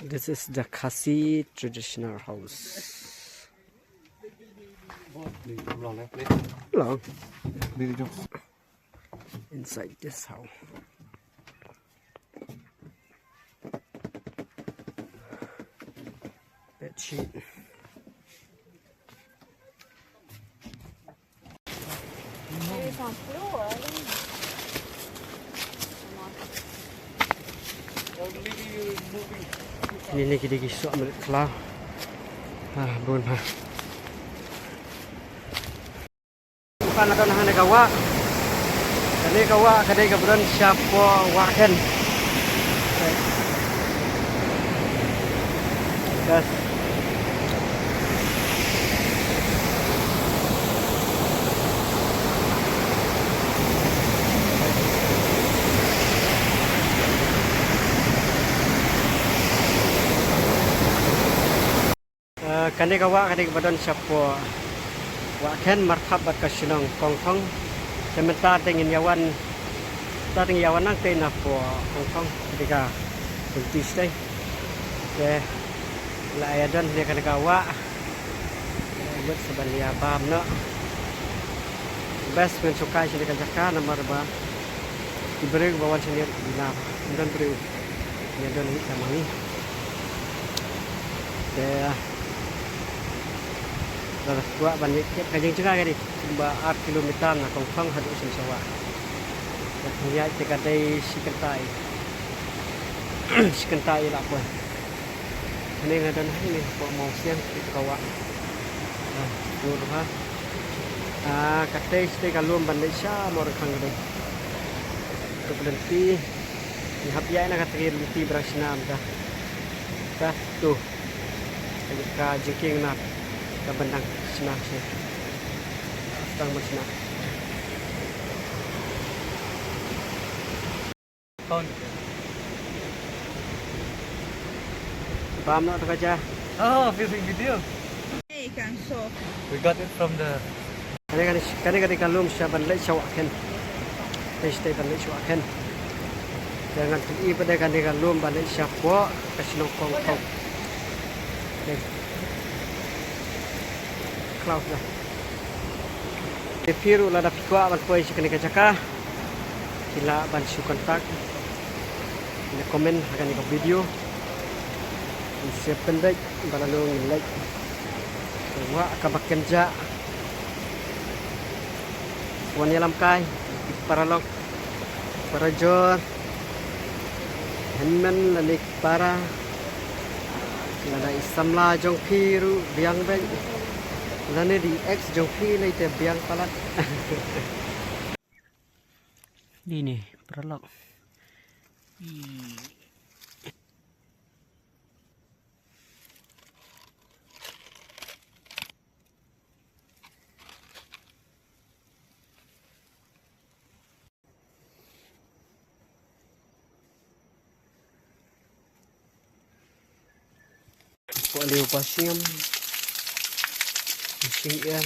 This is the Khasi traditional house. Long. Inside this house. Bed sheet. Ini kita kisah ambil kelah. Bun ha. Bukan atau nahan kawa. Kali kawa kadai kebetulan siapa waken. Gas. Kani kawa kani kebetulan siapa waken marhabat kasinong kongkong. Sementara dengan yawan nang tena po kongkong ketika buntis deh. Ke layadan dia kani kawa. Buat sebalia paham no. Best mensukai sini kajaka nomor ba. Diberi bawan sendiri bila dan beri. Dia don ini sama ni. Ke Dua banyak kajeng cengah kali, cuma 8 kilometer nak kongkong hadus sawah. Dan lihat tekadai si kentai lah pun. Ini ngadan ini buat mau siang kita kawa. Dulu ha. Katai stay kalum bandai sya mau rekang tu. Keberhenti. Ni hapiai nak katai berhenti bersenam dah. Dah tu. Ka jengking nak. Benang senang sih, sedang bersenang. Paham tak kaca? Oh, filming video. Hey, can show. We got it from the. Kani kalum siya banlay siya waken. Stay banlay siya waken. Jangan pergi pada kani kalum banlay siya po kasi nong kongkong. Cloud lah. Piru lah dah pikwa ban poi sikani kacaka. Sila ban su kontak. Ini komen akan ni video. Share pendek balalong like. Wa kabakken ja. Wan yalam kai para lok para jor. Henmen lalik para. Lada isamla jong piru biang beng. Lani di X jongki lai te biang palat. Ini peralok. Kualiu pasiam. Sian